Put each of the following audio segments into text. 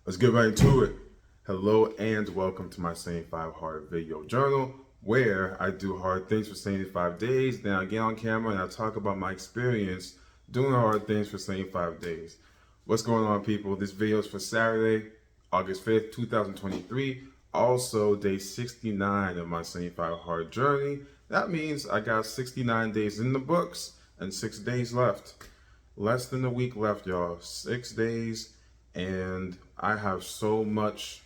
Let's get right into it. Hello and welcome to my 75 Hard video journal where I do hard things for 75 days. Then I get on camera and I talk about my experience doing hard things for 75 days. What's going on, people? This video is for Saturday, August 5th, 2023. Also, day 69 of my 75 Hard journey. That means I got 69 days in the books and 6 days left. Less than a week left, y'all. 6 days, and I have so much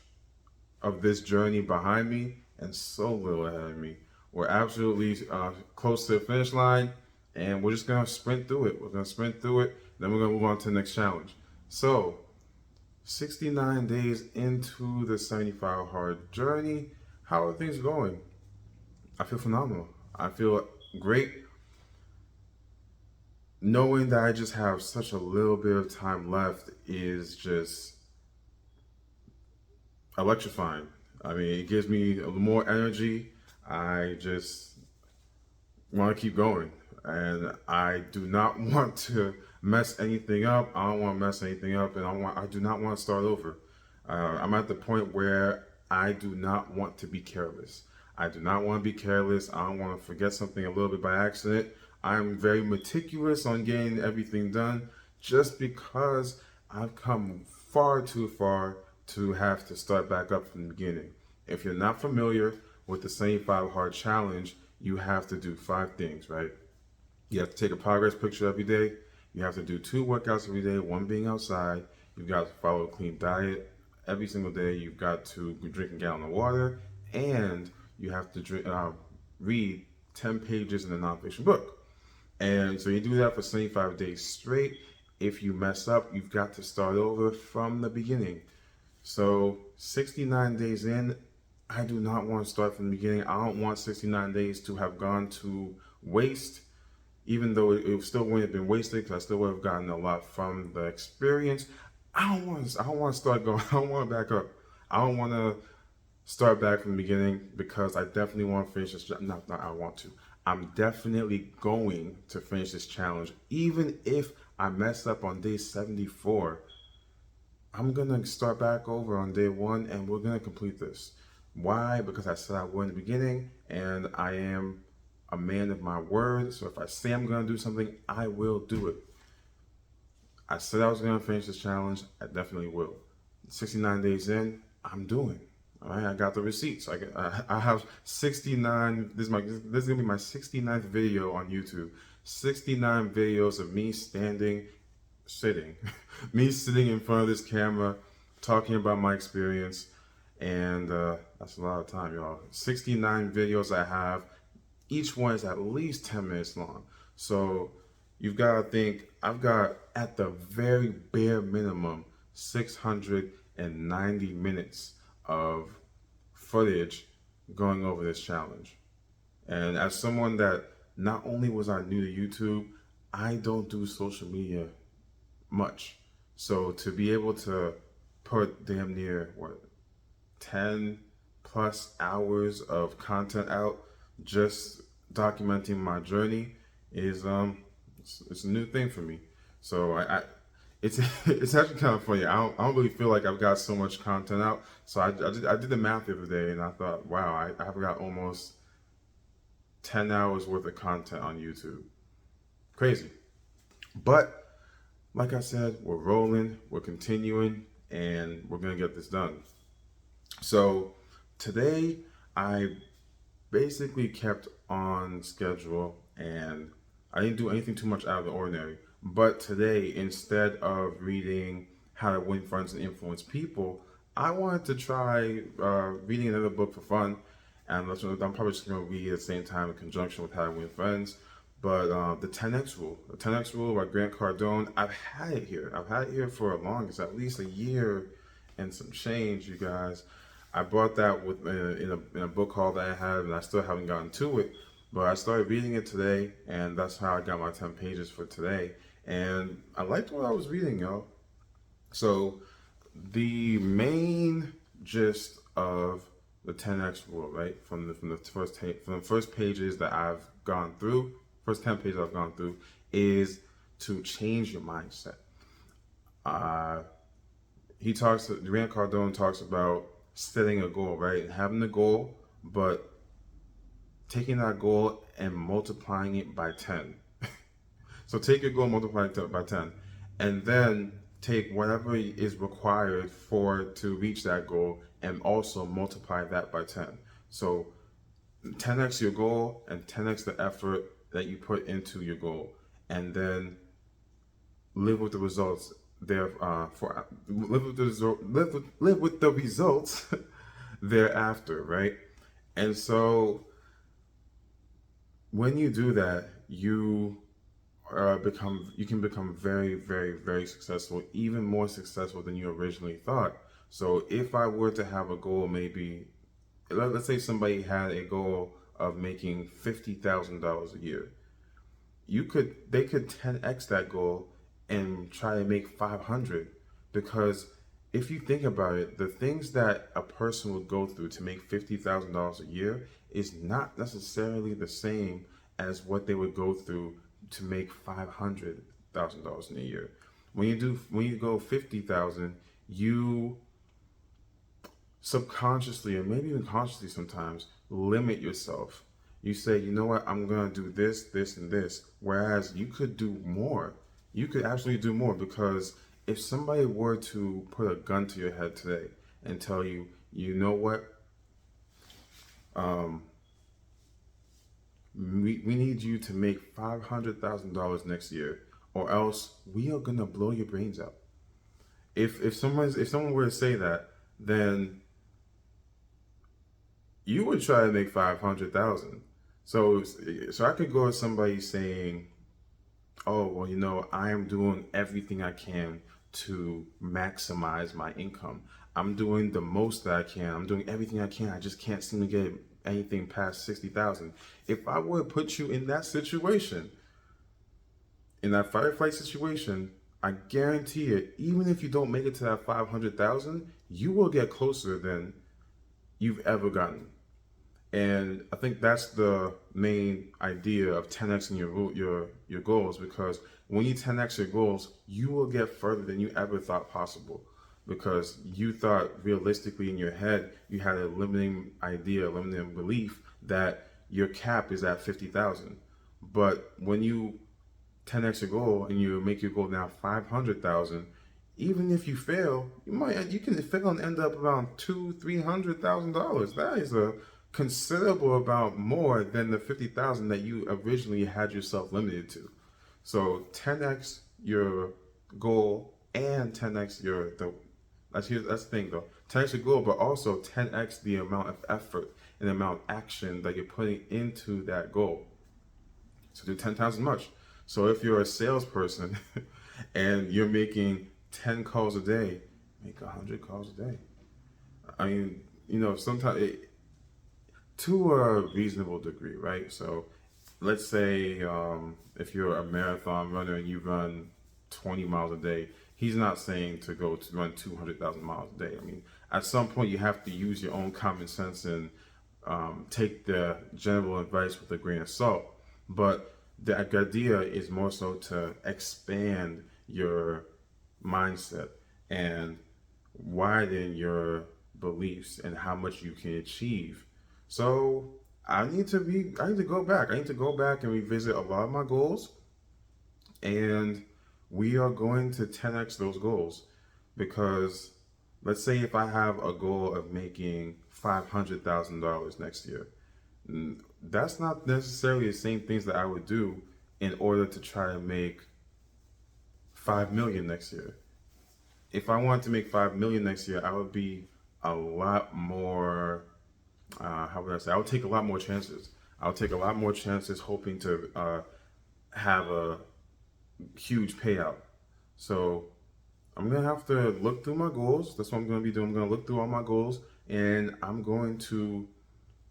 of this journey behind me and so little ahead of me. We're absolutely close to the finish line, and we're just gonna sprint through it. We're gonna sprint through it, then we're gonna move on to the next challenge. So, 69 days into the 75 Hard journey. How are things going? I feel phenomenal. I feel great. Knowing that I just have such a little bit of time left is just electrifying. I mean, it gives me more energy. I just want to keep going. And I do not want to mess anything up. I don't want to mess anything up, and I do not want to start over. I'm at the point where I do not want to be careless. I do not want to be careless. I don't want to forget something a little bit by accident. I'm very meticulous on getting everything done just because I've come far too far to have to start back up from the beginning. If you're not familiar with the 75 Hard Challenge, you have to do 5 things, right? You have to take a progress picture every day. You have to do 2 workouts every day, 1 being outside. You've got to follow a clean diet every single day. You've got to drink a gallon of water, and you have to read 10 pages in a nonfiction book. And so you do that for 75 days straight. If you mess up, you've got to start over from the beginning. So 69 days in, I do not want to start from the beginning. I don't want 69 days to have gone to waste, even though it still wouldn't have been wasted because I still would have gotten a lot from the experience. I don't want to start going. I don't want to back up. I don't want to start back from the beginning because I definitely want to finish this. Not I want to. I'm definitely going to finish this challenge. Even if I mess up on day 74, I'm going to start back over on day 1 and we're going to complete this. Why? Because I said I would in the beginning, and I am a man of my word. So if I say I'm going to do something, I will do it. I said I was going to finish this challenge. I definitely will. 69 days in, I'm doing. All right, I got the receipts. I have 69. This is gonna be my 69th video on YouTube. 69 videos of me sitting, me sitting in front of this camera, talking about my experience, and that's a lot of time, y'all. 69 videos I have. Each one is at least 10 minutes long. So you've got to think I've got at the very bare minimum 690 minutes of footage going over this challenge. And as someone that not only was I new to YouTube, I don't do social media much. So to be able to put damn near 10 plus hours of content out just documenting my journey is it's a new thing for me. So it's it's actually kind of funny. I don't really feel like I've got so much content out. So I did the math the other day, and I thought, wow, I've got almost 10 hours worth of content on YouTube. Crazy. But like I said, we're rolling, we're continuing, and we're gonna get this done. So today I basically kept on schedule, and I didn't do anything too much out of the ordinary. But today, instead of reading How to Win Friends and Influence People, I wanted to try reading another book for fun. And I'm probably just going to read at the same time in conjunction with How to Win Friends. But the 10X Rule. The 10X Rule by Grant Cardone, I've had it here. I've had it here for a longest, at least a year and some change, you guys. I bought that with in a book haul that I had, and I still haven't gotten to it. But I started reading it today, and that's how I got my 10 pages for today. And I liked what I was reading, y'all. So the main gist of the 10X Rule, right, from the first pages that I've gone through, first 10 pages I've gone through, is to change your mindset. Grant Cardone talks about setting a goal, right? And having a goal, but taking that goal and multiplying it by 10. So take your goal, multiply it by 10, and then take whatever is required for to reach that goal and also multiply that by 10. So 10x your goal and 10x the effort that you put into your goal, and then live with the results there for live with the live with the results thereafter, right? And so when you do that, you can become very, very, very successful, even more successful than you originally thought. So if I were to have a goal, maybe let's say somebody had a goal of making $50,000 a year, they could 10x that goal and try to make 500, because if you think about it, the things that a person would go through to make $50,000 a year is not necessarily the same as what they would go through to make $500,000 in a year. When you go 50,000, you subconsciously or maybe even consciously sometimes limit yourself. You say, you know what, I'm gonna do this, this, and this. Whereas you could do more. You could absolutely do more, because if somebody were to put a gun to your head today and tell you, you know what, we need you to make $500,000 next year, or else we are gonna blow your brains out. If someone were to say that, then you would try to make 500,000. So I could go with somebody saying, "Oh, well, you know, I am doing everything I can to maximize my income. I'm doing the most that I can. I'm doing everything I can. I just can't seem to get anything past 60,000." If I were to put you in that situation, in that firefight situation, I guarantee it, even if you don't make it to that 500,000, you will get closer than you've ever gotten. And I think that's the main idea of 10xing your goals, because when you 10x your goals, you will get further than you ever thought possible, because you thought realistically in your head you had a limiting idea, a limiting belief that your cap is at 50,000. But when you 10x your goal and you make your goal now 500,000, even if you fail, you can fail and end up around $200,000-300,000. That is a considerable amount more than the 50,000 that you originally had yourself limited to. So 10x your goal and 10x that's the thing though. 10x your goal, but also 10x the amount of effort and the amount of action that you're putting into that goal. So do 10 times as much. So if you're a salesperson and you're making 10 calls a day, make 100 calls a day. I mean, sometimes to a reasonable degree, right? So let's say if you're a marathon runner and you run 20 miles a day, he's not saying to go to run 200,000 miles a day. I mean, at some point you have to use your own common sense and take the general advice with a grain of salt. But the idea is more so to expand your mindset and widen your beliefs and how much you can achieve. So I need to go back. I need to go back and revisit a lot of my goals, and we are going to 10x those goals, because let's say if I have a goal of making $500,000 next year, that's not necessarily the same things that I would do in order to try to make 5 million next year. If I wanted to make 5 million next year, I would be a lot more, how would I say? I would take a lot more chances. I would take a lot more chances hoping to have a huge payout. So I'm going to have to look through my goals. That's what I'm going to be doing. I'm going to look through all my goals and I'm going to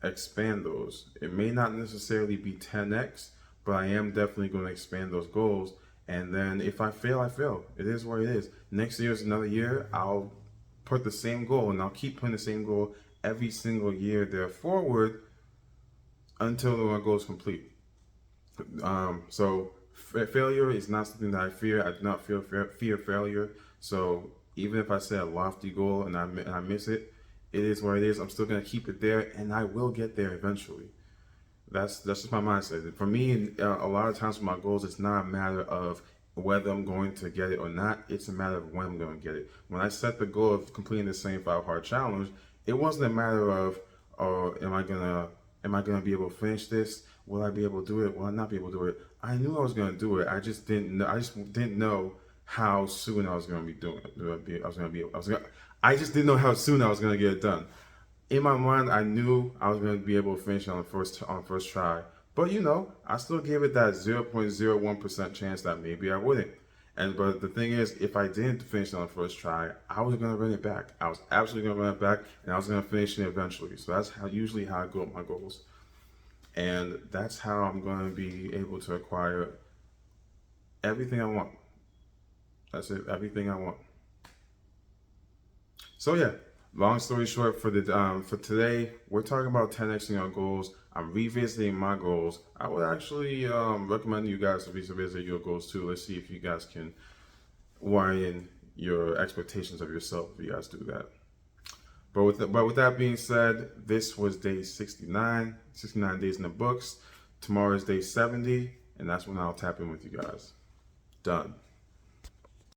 expand those. It may not necessarily be 10x, but I am definitely going to expand those goals. And then if I fail, I fail. It is what it is. Next year is another year. I'll put the same goal and I'll keep putting the same goal every single year there forward until my goal is complete. So failure is not something that I fear. I do not fear failure. So Even if I set a lofty goal and I miss it, it is what it is. I'm still gonna keep it there, and I will get there eventually. That's just my mindset. For me, a lot of times with my goals, it's not a matter of whether I'm going to get it or not. It's a matter of when I'm going to get it. When I set the goal of completing the same 5 hard challenge, it wasn't a matter of, oh, am I gonna be able to finish this? Will I be able to do it? Will I not be able to do it? I knew I was gonna do it. I just didn't know. I just didn't know how soon I was gonna be doing it. I just didn't know how soon I was gonna get it done. In my mind, I knew I was going to be able to finish on first try. But I still gave it that 0.01% chance that maybe I wouldn't. But the thing is, if I didn't finish it on the first try, I was going to run it back. I was absolutely going to run it back, and I was going to finish it eventually. So that's usually how I go with my goals, and that's how I'm going to be able to acquire everything I want. That's it, everything I want. So yeah, long story short, for today, we're talking about 10xing our goals. I'm revisiting my goals. I would actually recommend you guys to revisit your goals too. Let's see if you guys can widen your expectations of yourself if you guys do that. But with that being said, this was day 69, 69 days in the books. Tomorrow is day 70, and that's when I'll tap in with you guys. Done.